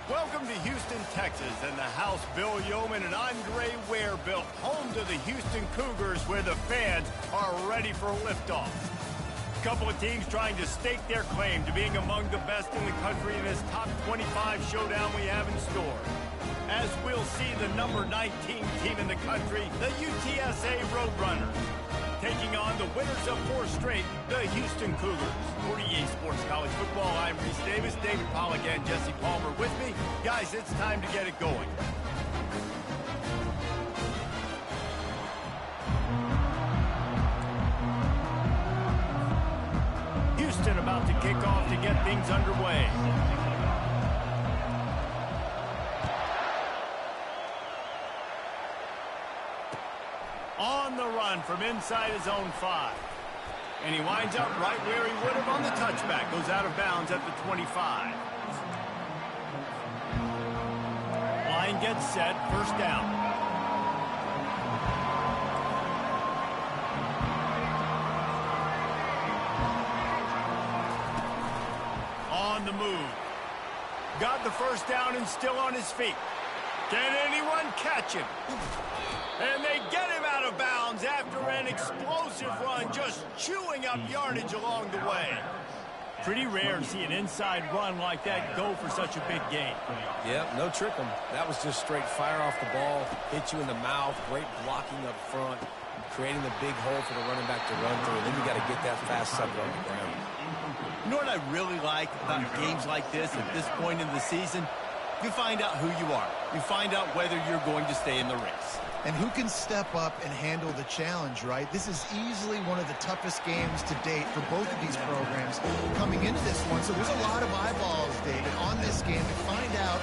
Welcome to Houston, Texas, and the house Bill Yeoman and Andre Ware built, home to the Houston Cougars, where the fans are ready for liftoff. A couple of teams trying to stake their claim to being among the best in the country in this top 25 showdown we have in store. As we'll see the number 19 team in the country, the UTSA Roadrunners, taking on the winners of 4 straight, the Houston Cougars. For EA Sports College Football, I'm Reese Davis, David Pollack, and Jesse Palmer with me. Guys, it's time to get it going. Houston about to kick off to get things underway. On the run from inside his own 5. And he winds up right where he would have on the touchback. Goes out of bounds at the 25. Line gets set, first down. On the move. Got the first down and still on his feet. Can anyone catch him? And they get him out of bounds after an explosive run, just chewing up yardage along the way. Pretty rare to see an inside run like that go for such a big gain. Yep, no tricking. That was just straight fire off the ball, hit you in the mouth, great blocking up front, creating the big hole for the running back to run through, and then you got to get that fast sucker on the ground. You know what I really like about games like this at this point in the season? You find out who you are. You find out whether you're going to stay in the race. And who can step up and handle the challenge, right? This is easily one of the toughest games to date for both of these programs coming into this one. So there's a lot of eyeballs, David, on this game to find out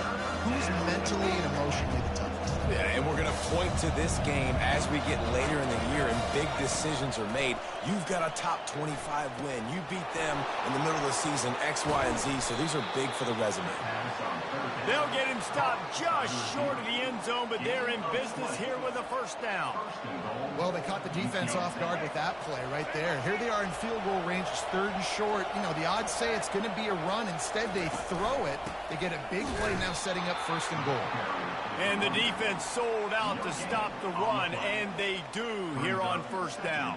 who's mentally and emotionally the toughest. Yeah, and we're going to point to this game as we get later in the year and big decisions are made. You've got a top 25 win. You beat them in the middle of the season, X, Y, and Z, so these are big for the resume. They'll get him stopped just short of the end zone, but they're in business here with a first down. Well, they caught the defense off guard with that play right there. Here they are in field goal range, it's 3rd and short. You know, the odds say it's going to be a run. Instead, they throw it. They get a big play now setting up 1st and goal. And the defense sold out to stop the run, and they do here on 1st down.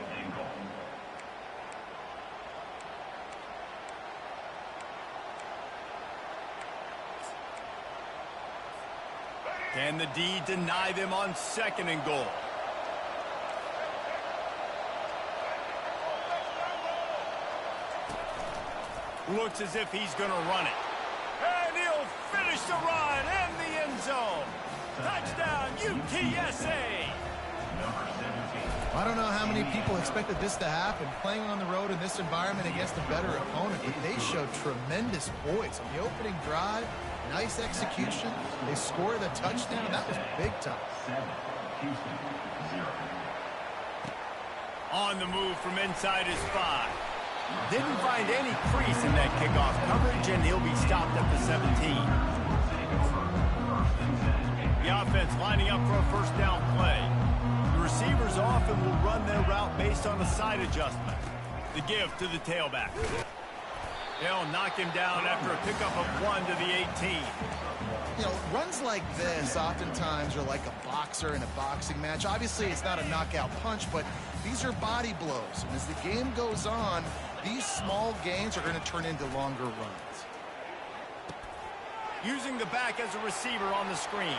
Can the D deny them on 2nd and goal? Looks as if he's going to run it. And he'll finish the run and the end zone. Touchdown, UTSA! I don't know how many people expected this to happen, playing on the road in this environment against a better opponent, but they showed tremendous poise on the opening drive. Nice execution. They scored a touchdown. That was big time. On the move from inside his 5. Didn't find any crease in that kickoff coverage, and he'll be stopped at the 17. The offense lining up for a first down play. The receivers often will run their route based on a side adjustment. The give to the tailback. They'll knock him down after a pickup of 1 to the 18. You know, runs like this oftentimes are like a boxer in a boxing match. Obviously, it's not a knockout punch, but these are body blows. And as the game goes on, these small gains are going to turn into longer runs. Using the back as a receiver on the screen.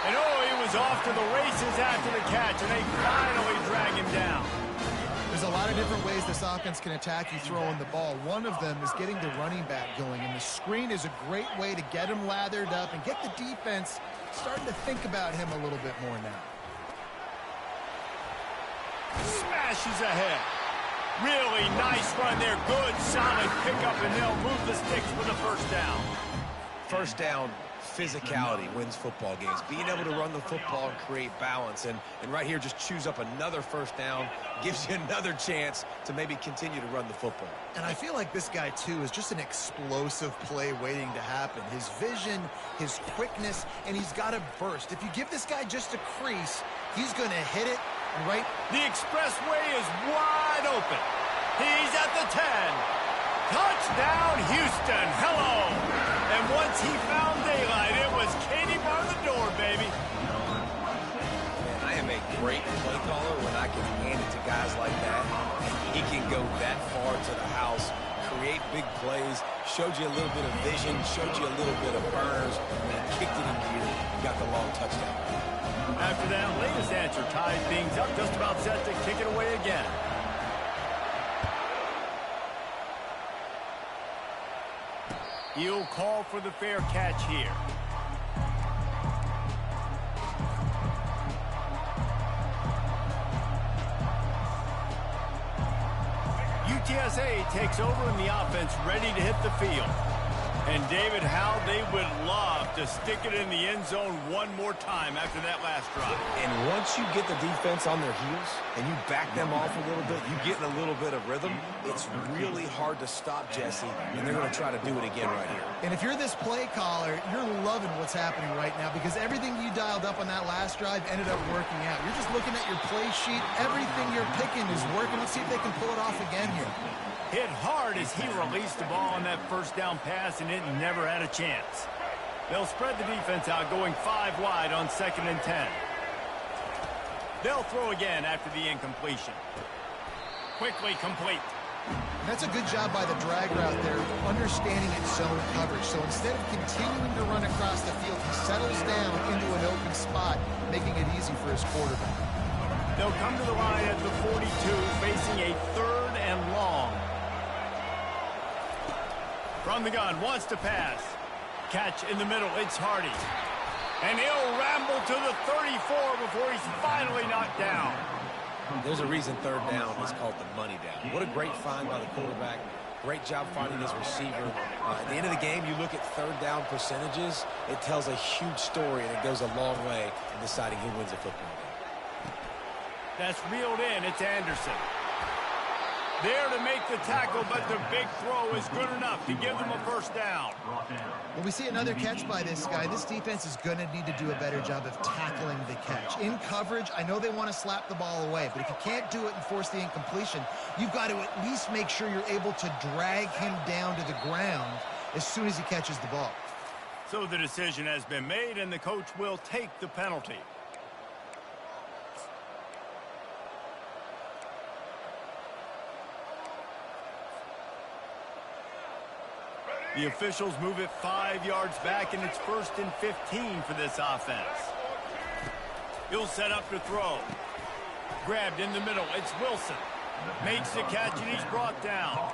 And oh, he was off to the races after the catch, and they finally drag him down. There's a lot of different ways this offense can attack you throwing the ball. One of them is getting the running back going, and the screen is a great way to get him lathered up and get the defense starting to think about him a little bit more now. Smashes ahead. Really nice run there. Good, solid pickup, and they'll move the sticks for the first down. First down, physicality wins football games. Being able to run the football and create balance. And right here, just choose up another first down. Gives you another chance to maybe continue to run the football. And I feel like this guy, too, is just an explosive play waiting to happen. His vision, his quickness, and he's got a burst. If you give this guy just a crease, he's going to hit it right. The expressway is wide open. He's at the 10. Touchdown, Houston. Hello. And once he found daylight, it was Katie bar the door, baby. Man, I am a great play caller when I can hand it to guys like that. He can go that far to the house, create big plays, showed you a little bit of vision, showed you a little bit of burners, and kicked it in gear, got the long touchdown. After that latest answer tied things up, just about set to kick it away again. He'll call for the fair catch here. UTSA takes over in the offense, ready to hit the field. And David, how they would love to stick it in the end zone one more time after that last drive. And once you get the defense on their heels and you back them off a little bit, you get in a little bit of rhythm, it's really hard to stop Jesse, and they're going to try to do it again right here. And if you're this play caller, you're loving what's happening right now because everything you dialed up on that last drive ended up working out. You're just looking at your play sheet. Everything you're picking is working. Let's see if they can pull it off again here. Hit hard as he released the ball on that first down pass, and it never had a chance. They'll spread the defense out, going 5 wide on 2nd and 10. They'll throw again after the incompletion. Quickly complete. And that's a good job by the drag route there, understanding its zone coverage. So instead of continuing to run across the field, he settles down into an open spot, making it easy for his quarterback. They'll come to the line at the 42, facing a 3rd and long. From the gun, wants to pass. Catch in the middle, it's Hardy. And he'll ramble to the 34 before he's finally knocked down. There's a reason 3rd down is called the money down. What a great find by the quarterback. Great job finding his receiver. At the end of the game, you look at 3rd down percentages. It tells a huge story, and it goes a long way in deciding who wins a football game. That's reeled in. It's Anderson. There to make the tackle, but the big throw is good enough to give them a 1st down. When we see another catch by this guy, this defense is going to need to do a better job of tackling the catch. In coverage, I know they want to slap the ball away, but if you can't do it and force the incompletion, you've got to at least make sure you're able to drag him down to the ground as soon as he catches the ball. So the decision has been made, and the coach will take the penalty. The officials move it 5 yards back, and it's 1st and 15 for this offense. He'll set up to throw. Grabbed in the middle. It's Wilson. Makes the catch, and he's brought down.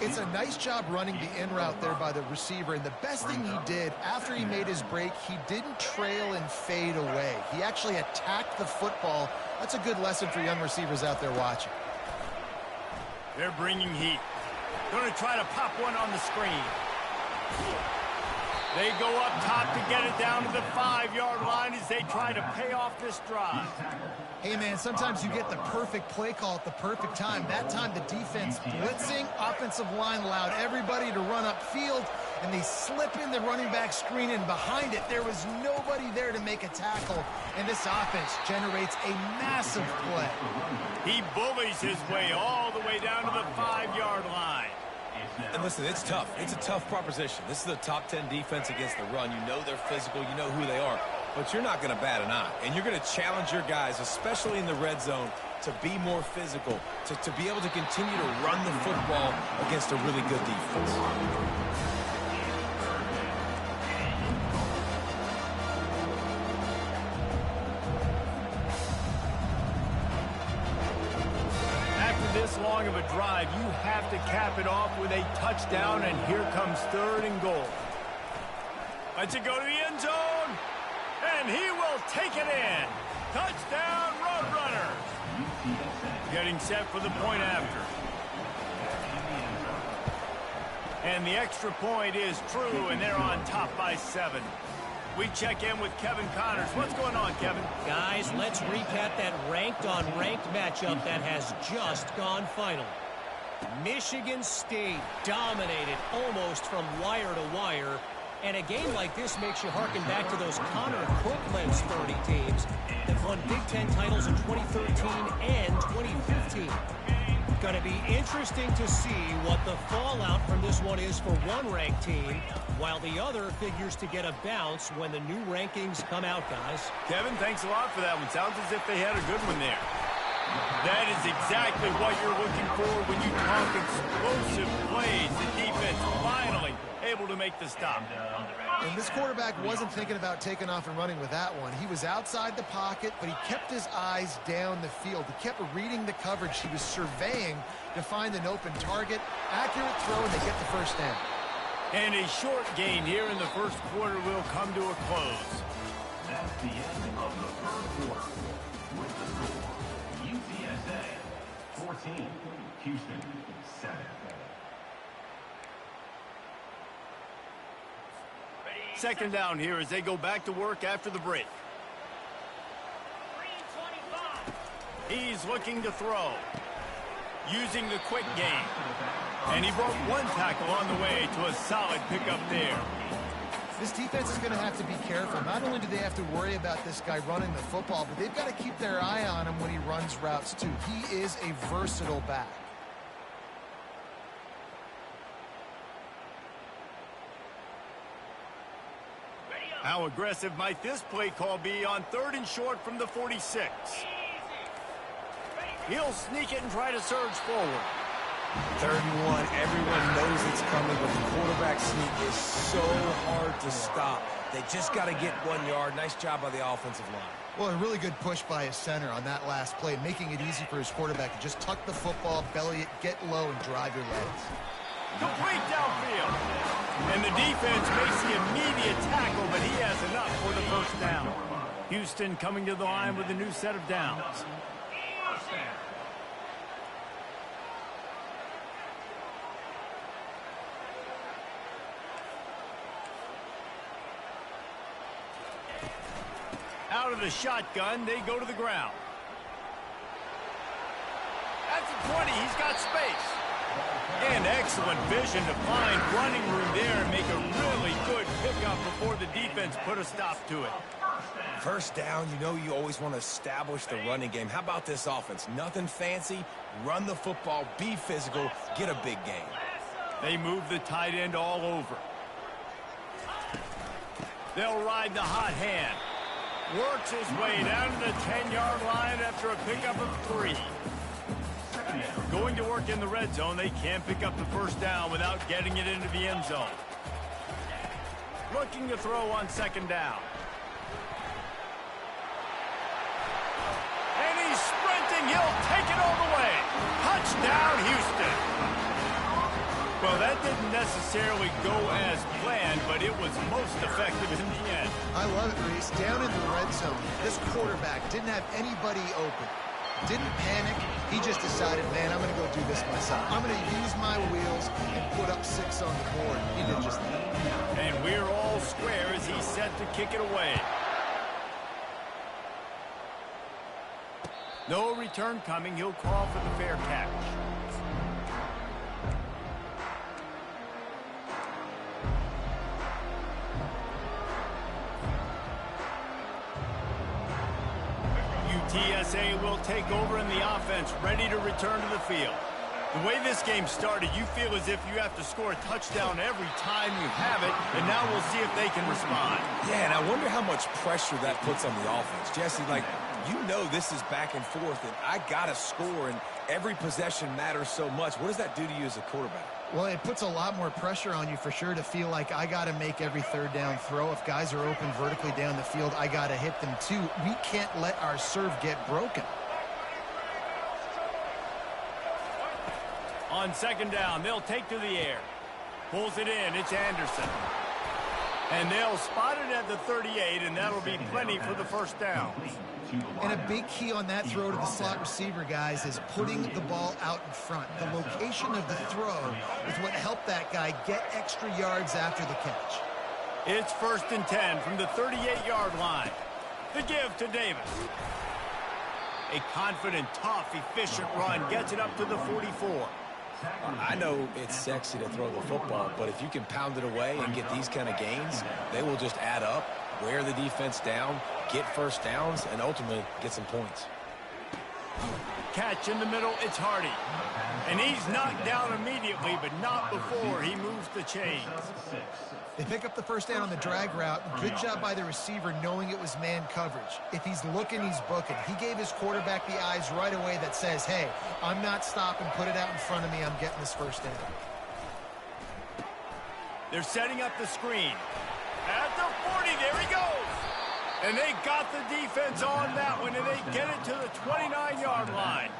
It's a nice job running the in route there by the receiver, and the best thing he did after he made his break, he didn't trail and fade away. He actually attacked the football. That's a good lesson for young receivers out there watching. They're bringing heat. Going to try to pop one on the screen. They go up top to get it down to the 5-yard line as they try to pay off this drive. Hey, man, sometimes you get the perfect play call at the perfect time. That time the defense blitzing, offensive line allowed everybody to run upfield, and they slip in the running back screen, and behind it there was nobody there to make a tackle, and this offense generates a massive play. He bullies his way all the way down to the 5-yard line. And listen, it's tough. It's a tough proposition. This is a top 10 defense against the run. You know they're physical. You know who they are. But you're not going to bat an eye. And you're going to challenge your guys, especially in the red zone, to be more physical, to be able to continue to run the football against a really good defense. This long of a drive, you have to cap it off with a touchdown, and here comes 3rd and goal. Lets it go to the end zone, and he will take it in. Touchdown, Roadrunner. Getting set for the point after. And the extra point is true, and they're on top by 7. We check in with Kevin Connors. What's going on, Kevin? Guys, let's recap that ranked-on-ranked matchup that has just gone final. Michigan State dominated almost from wire to wire. And a game like this makes you harken back to those Connor Cook-led 30 teams that won Big Ten titles in 2013 and 2015. Going to be interesting to see what the fallout from this one is for one ranked team, while the other figures to get a bounce when the new rankings come out, guys. Kevin, thanks a lot for that one. Sounds as if they had a good one there. That is exactly what you're looking for when you talk explosive plays. The defense finally able to make the stop. And this quarterback wasn't thinking about taking off and running with that one. He was outside the pocket, but he kept his eyes down the field. He kept reading the coverage. He was surveying to find an open target. Accurate throw, and they get the first down. And a short gain here in the first quarter will come to a close. That's the end of the first quarter. With the score, UTSA 14, Houston 7. Second down here as they go back to work after the break. He's looking to throw, using the quick game. And he broke one tackle on the way to a solid pickup there. This defense is going to have to be careful. Not only do they have to worry about this guy running the football, but they've got to keep their eye on him when he runs routes too. He is a versatile back. How aggressive might this play call be on 3rd and short from the 46? He'll sneak it and try to surge forward. 3rd and 1, everyone knows it's coming, but the quarterback sneak is so hard to stop. They just got to get 1 yard. Nice job by the offensive line. Well, a really good push by his center on that last play, making it easy for his quarterback to just tuck the football, belly it, get low, and drive your legs. Complete downfield. And the defense makes the immediate tackle, but he has enough for the first down. Houston coming to the line with a new set of downs. Out of the shotgun, they go to the ground. At the 20, he's got space. And excellent vision to find running room there and make a really good pickup before the defense put a stop to it. First down, you know you always want to establish the running game. How about this offense? Nothing fancy. Run the football, be physical, get a big gain. They move the tight end all over. They'll ride the hot hand. Works his way down to the 10-yard line after a pickup of 3. Going to work in the red zone, they can't pick up the first down without getting it into the end zone. Looking to throw on 2nd down. And he's sprinting. He'll take it all the way. Touchdown, Houston. Well, that didn't necessarily go as planned, but it was most effective in the end. I love it, Reese. Down in the red zone, this quarterback didn't have anybody open. Didn't panic. He just decided, man, I'm going to go do this myself. I'm going to use my wheels and put up 6 on the board. He did just that. And we're all square as he's set to kick it away. No return coming. He'll call for the fair catch. UTSA will take over in the offense, ready to return to the field. The way this game started, you feel as if you have to score a touchdown every time you have it, and now we'll see if they can respond. Yeah, and I wonder how much pressure that puts on the offense. Jesse, like, you know this is back and forth, and I got to score, and every possession matters so much. What does that do to you as a quarterback? Well, it puts a lot more pressure on you for sure to feel like I got to make every 3rd down throw. If guys are open vertically down the field, I got to hit them too. We can't let our serve get broken. On 2nd down, they'll take to the air. Pulls it in. It's Anderson. And they'll spot it at the 38, and that'll be plenty for the first down. And a big key on that throw to the slot receiver, guys, is putting the ball out in front. The location of the throw is what helped that guy get extra yards after the catch. It's 1st and 10 from the 38-yard line. The give to Davis. A confident, tough, efficient run gets it up to the 44. I know it's sexy to throw the football, but if you can pound it away and get these kind of gains, they will just add up, wear the defense down, get first downs, and ultimately get some points. Catch in the middle, it's Hardy. And he's knocked down immediately, but not before he moves the chains. They pick up the first down on the drag route. Good job by the receiver knowing it was man coverage. If he's looking, he's booking. He gave his quarterback the eyes right away that says, hey, I'm not stopping, put it out in front of me, I'm getting this first down. They're setting up the screen. At the 40, there he goes. And they got the defense on that one, and they get it to the 29-yard line.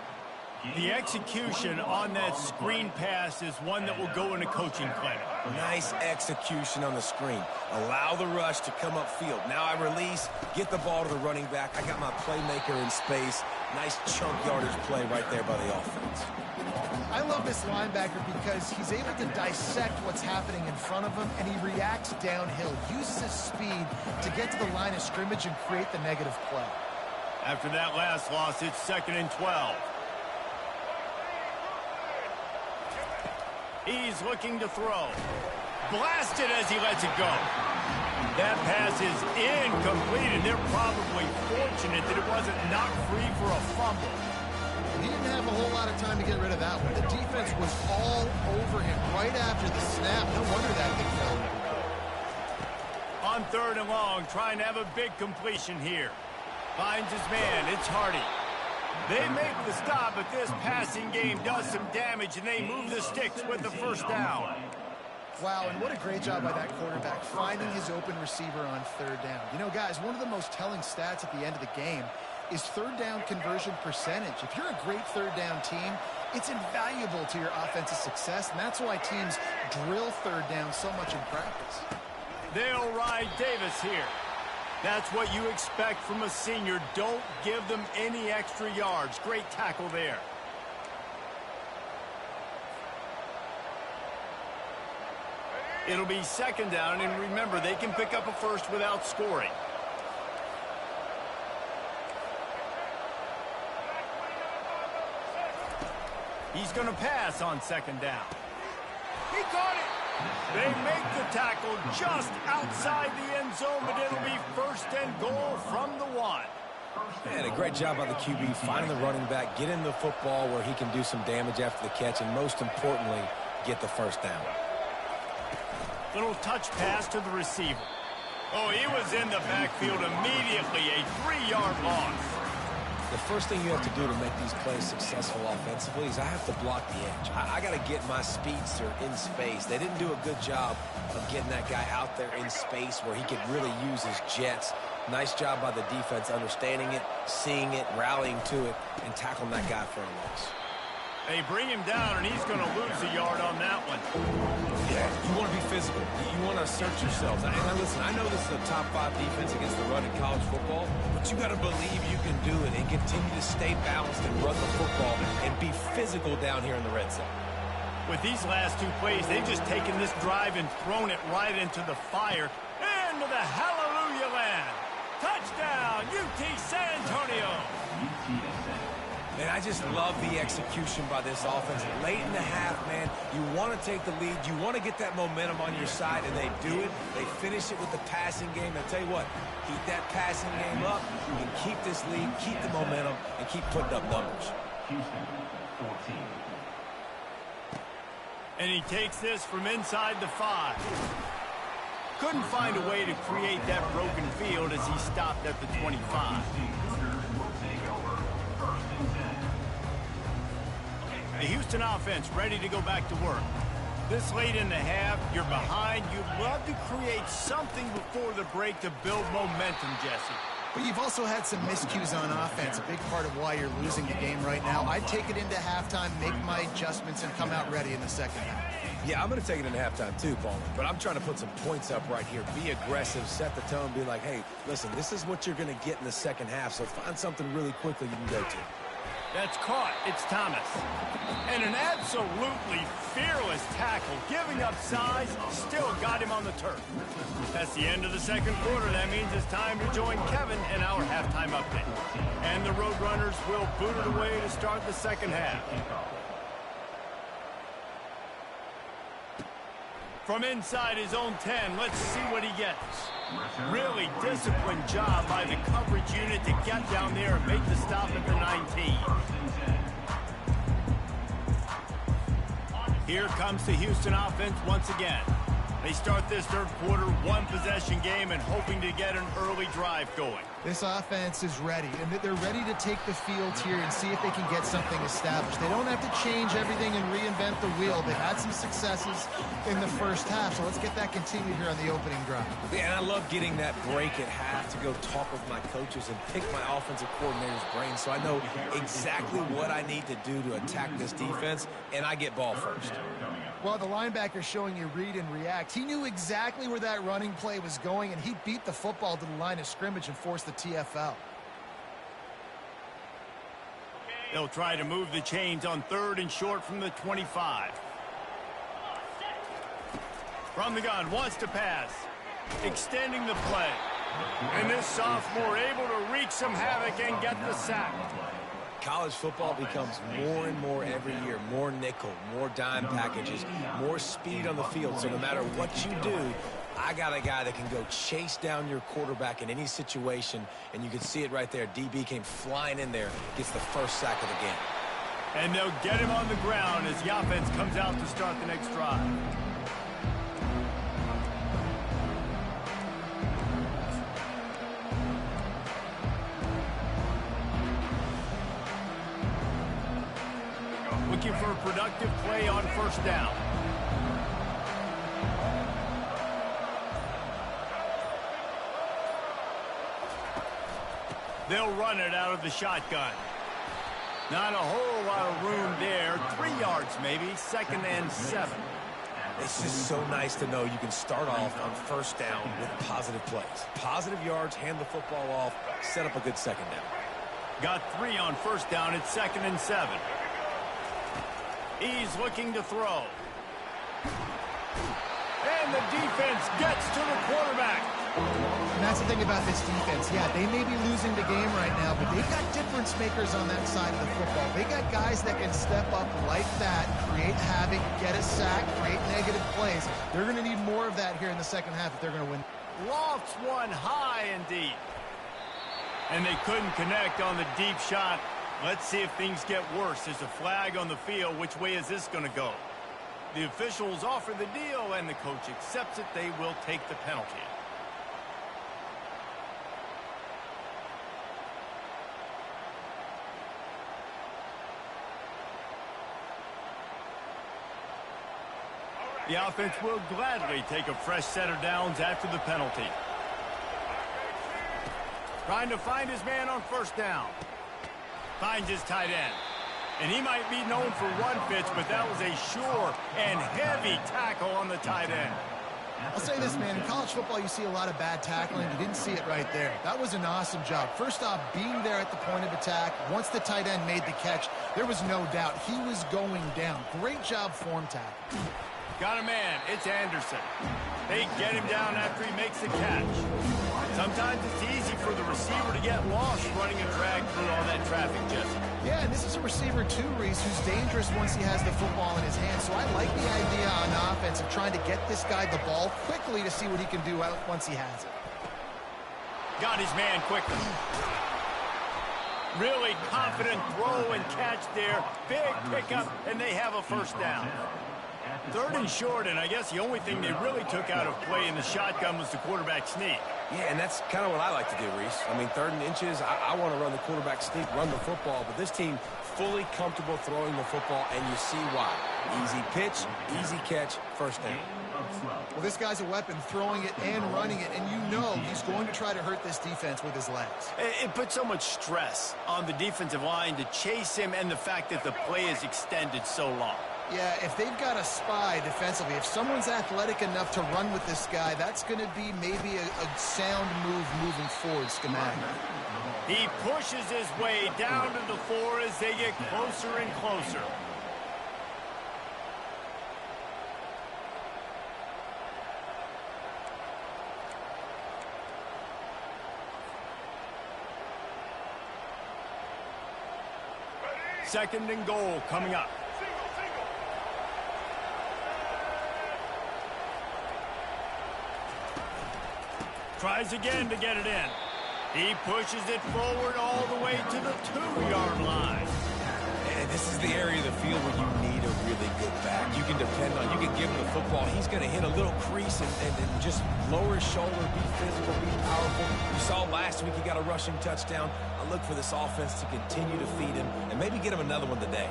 The execution on that screen pass is one that will go in a coaching clinic. Nice execution on the screen. Allow the rush to come upfield. Now I release, get the ball to the running back. I got my playmaker in space. Nice chunk yardage play right there by the offense. I love this linebacker because he's able to dissect what's happening in front of him, and he reacts downhill, uses his speed to get to the line of scrimmage and create the negative play. After that last loss, it's 2nd and 12. He's looking to throw. Blasted as he lets it go. That pass is incomplete, and they're probably fortunate that it wasn't knocked free for a fumble. He didn't have a whole lot of time to get rid of that one. The defense was all over him right after the snap. No wonder that thing fell. On 3rd and long, trying to have a big completion here. Finds his man. It's Hardy. They make the stop, but this passing game does some damage, and they move the sticks with the first down. Wow, and what a great job by that quarterback, finding his open receiver on 3rd down. You know, guys, one of the most telling stats at the end of the game is 3rd down conversion percentage. If you're a great 3rd down team, it's invaluable to your offensive success, and that's why teams drill 3rd down so much in practice. They'll ride Davis here. That's what you expect from a senior. Don't give them any extra yards. Great tackle there. It'll be 2nd down, and remember, they can pick up a first without scoring. He's going to pass on 2nd down. He caught it. They make the tackle just outside the end zone, but it'll be 1st and goal from the 1. And a great job by the QB finding the running back, getting the football where he can do some damage after the catch, and most importantly, get the first down. Little touch pass to the receiver. Oh, he was in the backfield immediately. A 3-yard loss. The first thing you have to do to make these plays successful offensively is I have to block the edge. I got to get my speedster in space. They didn't do a good job of getting that guy out there in space where he could really use his jets. Nice job by the defense understanding it, seeing it, rallying to it, and tackling that guy for a loss. They bring him down, and he's going to lose a yard on that one. Yeah, you want to be physical. You want to assert yourselves. And listen, I know this is a top 5 defense against the run in college football, but you got to believe you can do it and continue to stay balanced and run the football and be physical down here in the red zone. With these last 2 plays, they've just taken this drive and thrown it right into the fire. Into the hallelujah land. Touchdown, UT San Antonio. Man, I just love the execution by this offense. Late in the half, man, you want to take the lead. You want to get that momentum on your side, and they do it. They finish it with the passing game. I tell you what, keep that passing game up. You can keep this lead, keep the momentum, and keep putting up numbers. Houston, 14. And he takes this from inside the 5. Couldn't find a way to create that broken field as he stopped at the 25. The Houston offense ready to go back to work. This late in the half, you're behind. You'd love to create something before the break to build momentum, Jesse. But you've also had some miscues on offense, a big part of why you're losing the game right now. I'd take it into halftime, make my adjustments, and come out ready in the second half. Yeah, I'm going to take it into halftime too, Paul. But I'm trying to put some points up right here. Be aggressive, set the tone, be like, hey, listen, this is what you're going to get in the second half, so find something really quickly you can go to. That's caught. It's Thomas. And an absolutely fearless tackle, giving up size, still got him on the turf. That's the end of the second quarter. That means it's time to join Kevin in our halftime update. And the Roadrunners will boot it away to start the second half. From inside his own 10, let's see what he gets. Really disciplined job by the coverage unit to get down there and make the stop at the 19. Here comes the Houston offense once again. They start this third quarter, one-possession game, and hoping to get an early drive going. This offense is ready, and they're ready to take the field here and see if they can get something established. They don't have to change everything and reinvent the wheel. They've had some successes in the first half, so let's get that continued here on the opening drive. Yeah, and I love getting that break at half to go talk with my coaches and pick my offensive coordinator's brain so I know exactly what I need to do to attack this defense, and I get ball first. Well, the linebacker's showing you read and react. He knew exactly where that running play was going, and he beat the football to the line of scrimmage and forced the TFL. They'll try to move the chains on 3rd and short from the 25. From the gun, wants to pass. Extending the play. And this sophomore able to wreak some havoc and get the sack. College football becomes more and more every year. More nickel, more dime packages, more speed on the field. So no matter what you do, I got a guy that can go chase down your quarterback in any situation. And you can see it right there. DB came flying in there, gets the first sack of the game. And they'll get him on the ground as the offense comes out to start the next drive. Looking for a productive play on 1st down. They'll run it out of the shotgun. Not a whole lot of room there. 3 yards maybe, 2nd and 7. It's just so nice to know you can start off on 1st down with positive plays. Positive yards, hand the football off, set up a good 2nd down. Got 3 on 1st down at 2nd and 7. He's looking to throw. And the defense gets to the quarterback. And that's the thing about this defense. Yeah, they may be losing the game right now, but they've got difference makers on that side of the football. They got guys that can step up like that, create havoc, get a sack, create negative plays. They're going to need more of that here in the second half if they're going to win. Lofts one high and deep. And they couldn't connect on the deep shot. Let's see if things get worse. There's a flag on the field. Which way is this going to go? The officials offer the deal, and the coach accepts it. They will take the penalty. The offense will gladly take a fresh set of downs after the penalty. Trying to find his man on 1st down. Finds his tight end. And he might be known for run fits, but that was a sure and heavy tackle on the tight end. I'll say this, man. In college football, you see a lot of bad tackling. You didn't see it right there. That was an awesome job. First off, being there at the point of attack. Once the tight end made the catch, there was no doubt he was going down. Great job form tackle. Got a man. It's Anderson. They get him down after he makes the catch. Sometimes it's easy for the receiver to get lost running a drag through all that traffic, Jesse. Yeah, and this is a receiver too, Reese, who's dangerous once he has the football in his hands. So I like the idea on offense of trying to get this guy the ball quickly to see what he can do once he has it. Got his man quickly. Really confident throw and catch there. Big pickup, and they have a 1st down. 3rd and short, and I guess the only thing they really took out of play in the shotgun was the quarterback sneak. Yeah, and that's kind of what I like to do, Reese. I mean, 3rd and inches, I want to run the quarterback sneak, run the football, but this team fully comfortable throwing the football, and you see why. Easy pitch, easy catch, 1st down. Well, this guy's a weapon, throwing it and running it, and you know he's going to try to hurt this defense with his legs. It puts so much stress on the defensive line to chase him, and the fact that the play is extended so long. Yeah, if they've got a spy defensively, if someone's athletic enough to run with this guy, that's going to be maybe a sound move moving forward schematically. He pushes his way down to the floor as they get closer and closer. Second and goal coming up. Tries again to get it in. He pushes it forward all the way to the 2-yard line. And this is the area of the field where you need a really good back. You can depend on, you can give him the football. He's going to hit a little crease and just lower his shoulder, be physical, be powerful. You saw last week he got a rushing touchdown. I look for this offense to continue to feed him and maybe get him another one today.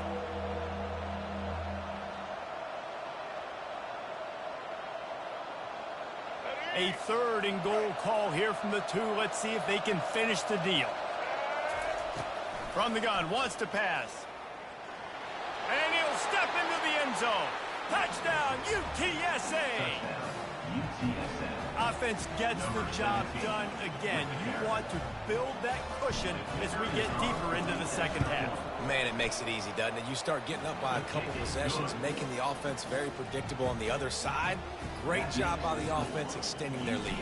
A 3rd and goal call here from the 2. Let's see if they can finish the deal. From the gun, wants to pass. And he'll step into the end zone. Touchdown, UTSA. Offense gets the job done again. You want to build that cushion as we get deeper into the second half. Man, it makes it easy, doesn't it? You start getting up by a couple possessions, making the offense very predictable on the other side. Great job by the offense extending their lead.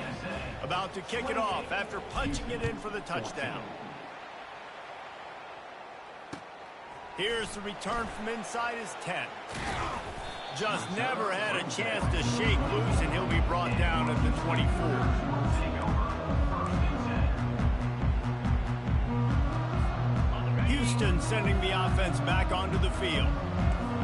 About to kick it off after punching it in for the touchdown. Here's the return from inside his 10. Just never had a chance to shake loose, and he'll be brought down at the 24. Houston sending the offense back onto the field.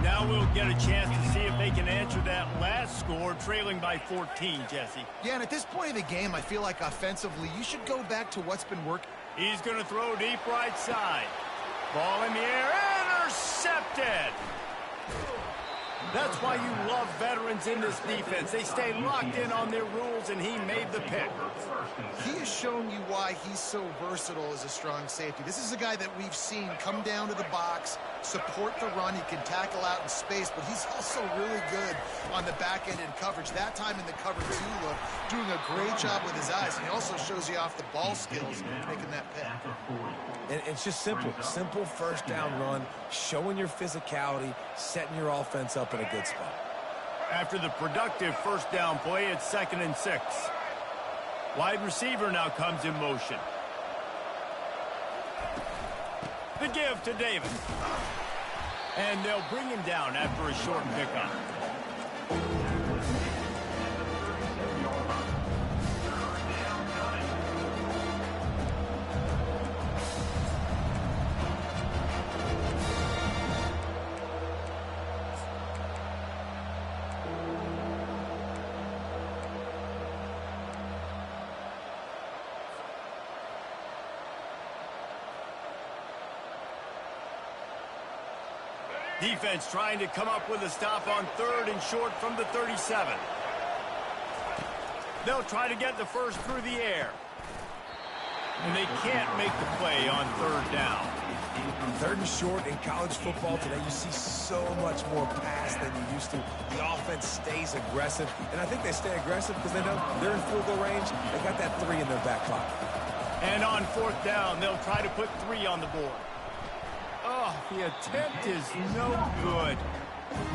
Now we'll get a chance to see if they can answer that last score, trailing by 14, Jesse. Yeah, and at this point of the game, I feel like offensively, you should go back to what's been working. He's going to throw deep right side. Ball in the air, intercepted. That's why you love veterans in this defense. They stay locked in on their rules, and he made the pick. He has shown you why he's so versatile as a strong safety. This is a guy that we've seen come down to the box, support the run. He can tackle out in space, but he's also really good on the back end in coverage. That time in the cover 2 look, doing a great job with his eyes. And he also shows you off the ball skills, making that pick. And it's just simple. Simple first down run, showing your physicality, setting your offense up in a good spot. After the productive first down play, it's 2nd and 6. Wide receiver now comes in motion. The give to Davis. And they'll bring him down after a short pickup. Defense trying to come up with a stop on 3rd and short from the 37. They'll try to get the first through the air. And they can't make the play on 3rd down. 3rd and short in college football today, you see so much more pass than you used to. The offense stays aggressive, and I think they stay aggressive because they know they're in field goal range. They got that 3 in their back pocket. And on 4th down, they'll try to put 3 on the board. Oh, the attempt is no good.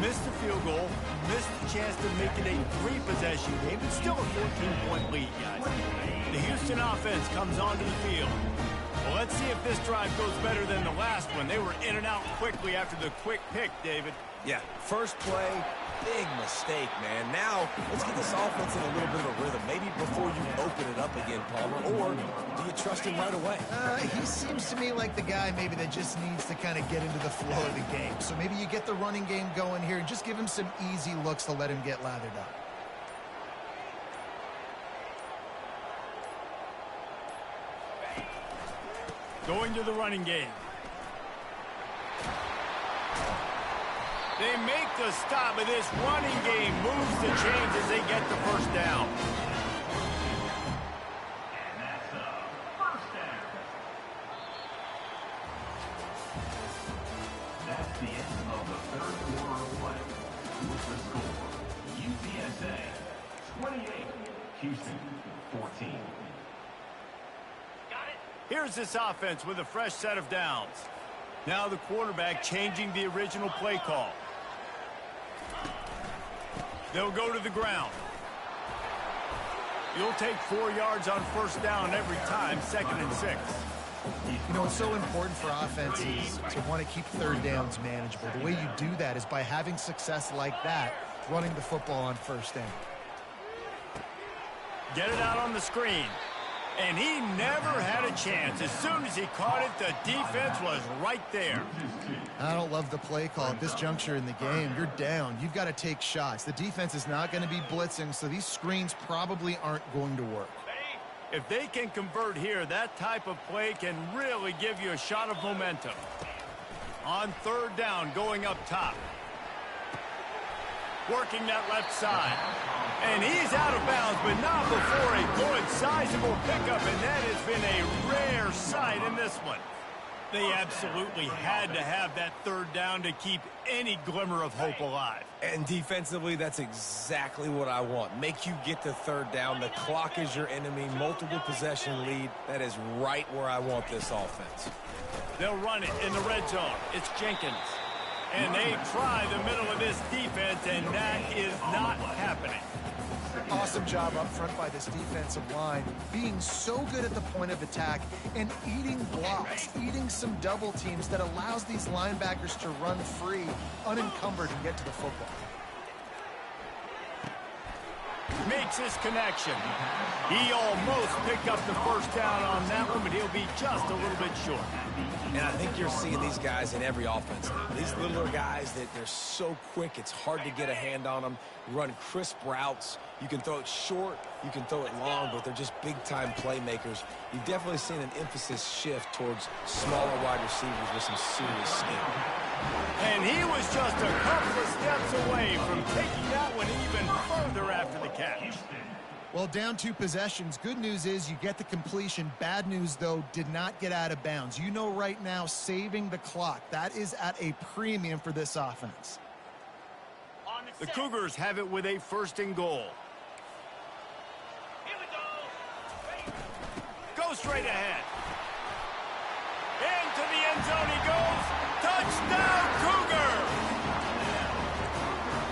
Missed the field goal, missed the chance to make it a 3-possession game. It's still a 14-point lead, guys. The Houston offense comes onto the field. Well, let's see if this drive goes better than the last one. They were in and out quickly after the quick pick, David. Yeah, first play, big mistake, man. Now, let's get this offense in a little bit of a rhythm. Maybe before you open it up again, Palmer, or do you trust him right away? He seems to me like the guy maybe that just needs to kind of get into the flow of the game. So maybe you get the running game going here and just give him some easy looks to let him get lathered up. Going to the running game. They make the stop, but this running game moves the chains as they get the first down. And that's a first down. That's the end of the 3rd quarter of play. With the score, UTSA 28, Houston 14. Here's this offense with a fresh set of downs. Now the quarterback changing the original play call. They'll go to the ground. You'll take 4 yards on first down every time, 2nd and 6. You know, it's so important for offenses to want to keep 3rd downs manageable. The way you do that is by having success like that, running the football on first down. Get it out on the screen. And he never had a chance. As soon as he caught it, the defense was right there. I don't love the play call at this juncture in the game. You're down. You've got to take shots. The defense is not going to be blitzing, so these screens probably aren't going to work. If they can convert here, that type of play can really give you a shot of momentum. On third down, going up top. Working that left side. And he's out of bounds, but not before a good, sizable pickup, and that has been a rare sight in this one. They absolutely had to have that third down to keep any glimmer of hope alive. And defensively, that's exactly what I want. Make you get the third down. The clock is your enemy. Multiple possession lead. That is right where I want this offense. They'll run it in the red zone. It's Jenkins. And they try the middle of this defense, and that is not happening. Awesome job up front by this defensive line, being so good at the point of attack and eating blocks, eating some double teams that allows these linebackers to run free, unencumbered, and get to the football. Makes his connection. He almost picked up the first down on that one, but he'll be just a little bit short. And I think you're seeing these guys in every offense. These littler guys, that they're so quick, it's hard to get a hand on them. Run crisp routes. You can throw it short, you can throw it long, but they're just big-time playmakers. You've definitely seen an emphasis shift towards smaller wide receivers with some serious skill. And he was just a couple of steps away from taking that one even further after the catch. Well, down 2 possessions. Good news is you get the completion. Bad news, though, did not get out of bounds. You know right now, saving the clock. That is at a premium for this offense. The Cougars have it with a 1st and goal. Go straight ahead. Into the end zone he goes. Touchdown, Cougar!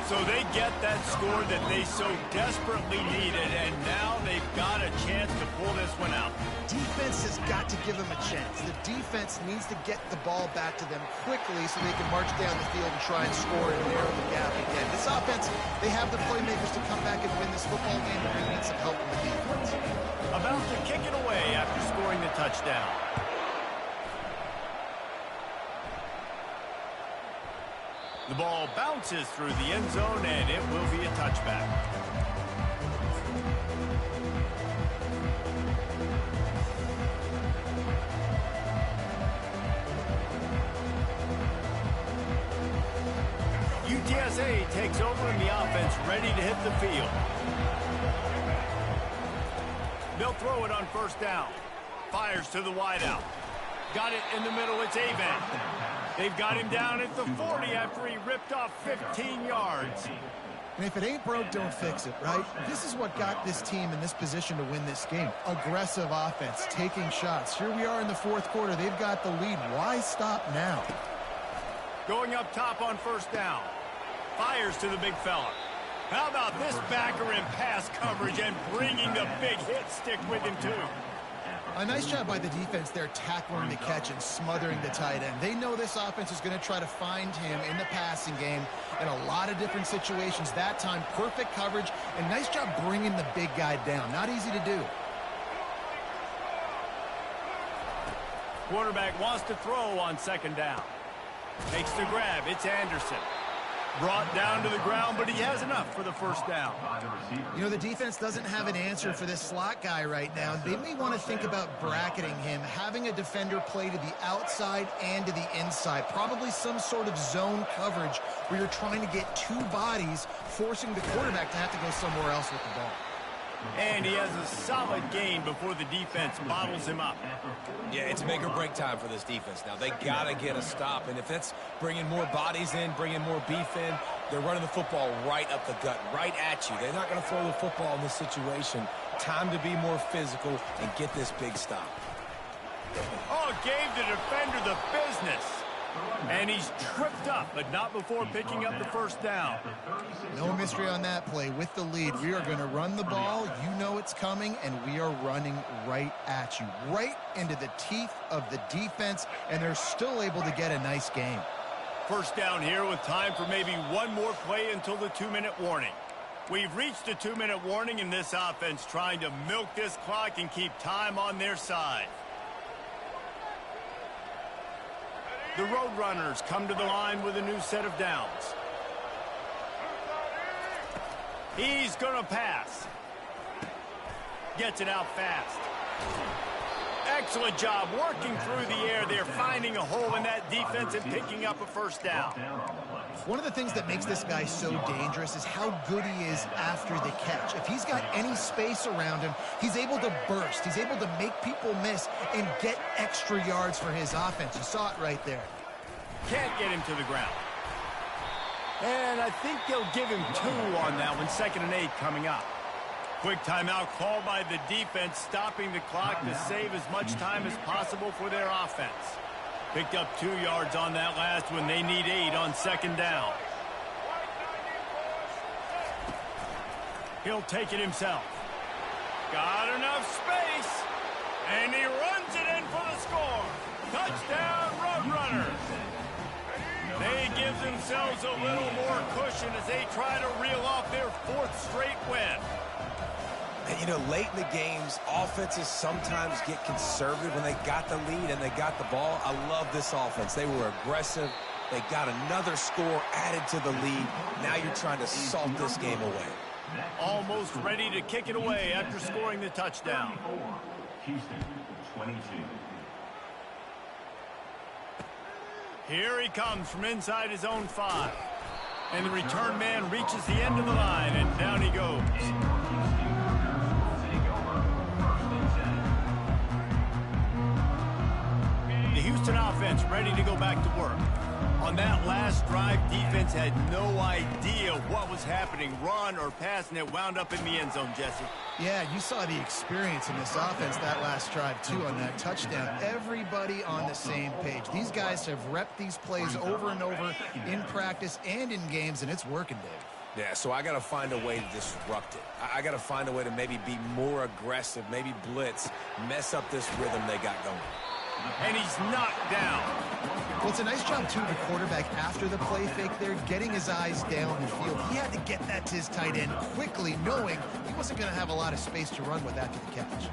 So they get that score that they so desperately needed, and now they've got a chance to pull this one out. Defense has got to give them a chance. The defense needs to get the ball back to them quickly so they can march down the field and try and score and narrow the gap again. This offense, they have the playmakers to come back and win this football game, but they need some help from the defense. About to kick it away after scoring the touchdown. The ball bounces through the end zone, and it will be a touchback. UTSA takes over in the offense, ready to hit the field. They'll throw it on 1st down. Fires to the wideout. Got it in the middle. It's Avent. They've got him down at the 40 after he ripped off 15 yards. And if it ain't broke, don't fix it, right? This is what got this team in this position to win this game. Aggressive offense, taking shots. Here we are in the 4th quarter. They've got the lead. Why stop now? Going up top on 1st down. Fires to the big fella. How about this backer in pass coverage and bringing the big hit stick with him, too? A nice job by the defense there, tackling the catch and smothering the tight end. They know this offense is going to try to find him in the passing game in a lot of different situations. That time, perfect coverage, and nice job bringing the big guy down. Not easy to do. Quarterback wants to throw on 2nd down. Makes the grab. It's Anderson. Brought down to the ground, but he has enough for the 1st down. You know, the defense doesn't have an answer for this slot guy right now. They may want to think about bracketing him, having a defender play to the outside and to the inside. Probably some sort of zone coverage where you're trying to get 2 bodies, forcing the quarterback to have to go somewhere else with the ball. And he has a solid gain before the defense bottles him up. Yeah, it's make or break time for this defense now. They got to get a stop, and if that's bringing more bodies in, bringing more beef in, they're running the football right up the gut, right at you. They're not going to throw the football in this situation. Time to be more physical and get this big stop. Oh, gave the defender the business. And he's tripped up, but not before picking up the 1st down. No mystery on that play. With the lead, we are going to run the ball. You know it's coming, and we are running right at you, right into the teeth of the defense, and they're still able to get a nice game. 1st down here with time for maybe one more play until the 2-minute warning. We've reached a 2-minute warning in this offense, trying to milk this clock and keep time on their side. The Roadrunners come to the line with a new set of downs. He's going to pass. Gets it out fast. Excellent job working through the air there, finding a hole in that defense and picking up a first down. One of the things that makes this guy so dangerous is how good he is after the catch. If he's got any space around him, he's able to burst. He's able to make people miss and get extra yards for his offense. You saw it right there. Can't get him to the ground. And I think they'll give him 2 on that one. 2nd and 8 coming up. Quick timeout called by the defense, stopping the clock to save as much time as possible for their offense. Picked up 2 yards on that last one. They need 8 on 2nd down. He'll take it himself. Got enough space. And he runs it in for the score. Touchdown, Roadrunners. They give themselves a little more cushion as they try to reel off their 4th straight win. And, you know, late in the games, offenses sometimes get conservative when they got the lead and they got the ball. I love this offense. They were aggressive. They got another score added to the lead. Now you're trying to salt this game away. Almost ready to kick it away after scoring the touchdown. Houston, 22. Here he comes from inside his own 5. And the return man reaches the end of the line, and down he goes. The Houston offense ready to go back to work. On that last drive, defense had no idea what was happening, run or pass, and it wound up in the end zone, Jesse. Yeah, you saw the experience in this offense that last drive, too, on that touchdown. Everybody on the same page. These guys have repped these plays over and over in practice and in games, and it's working, Dave. Yeah, so I got to find a way to disrupt it. I got to find a way to maybe be more aggressive, maybe blitz, mess up this rhythm they got going. And he's knocked down. Well, it's a nice job, too, the quarterback after the play fake there, getting his eyes down the field. He had to get that to his tight end quickly, knowing he wasn't going to have a lot of space to run with after the catch.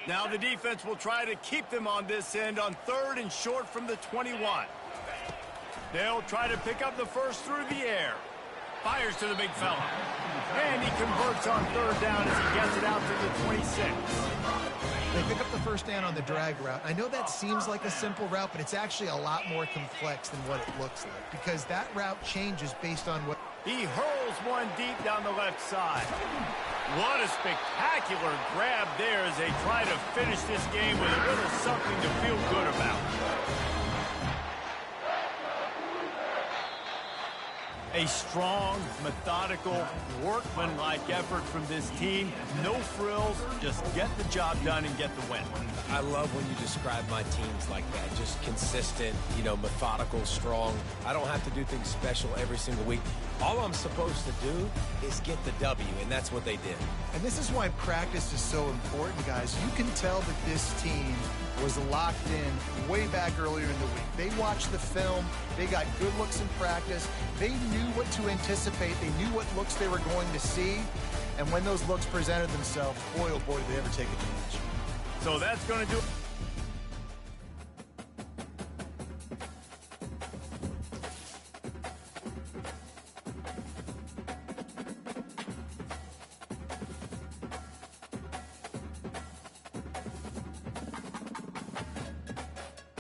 Now the defense will try to keep them on this end on 3rd and short from the 21. They'll try to pick up the first through the air. Fires to the big fella. And he converts on 3rd down as he gets it out to the 26. They pick up the first down on the drag route. I know that seems like a simple route, but it's actually a lot more complex than what it looks like, because that route changes based on what... He hurls one deep down the left side. What a spectacular grab there as they try to finish this game with a little something to feel good about. A strong, methodical, workmanlike effort from this team. No frills, just get the job done and get the win. I love when you describe my teams like that. Just consistent, you know, methodical, strong. I don't have to do things special every single week. All I'm supposed to do is get the W, and that's what they did. And this is why practice is so important, guys. You can tell that this team was locked in way back earlier in the week. They watched the film. They got good looks in practice. They knew what to anticipate. They knew what looks they were going to see. And when those looks presented themselves, boy, oh boy, did they ever take advantage. So that's going to do it.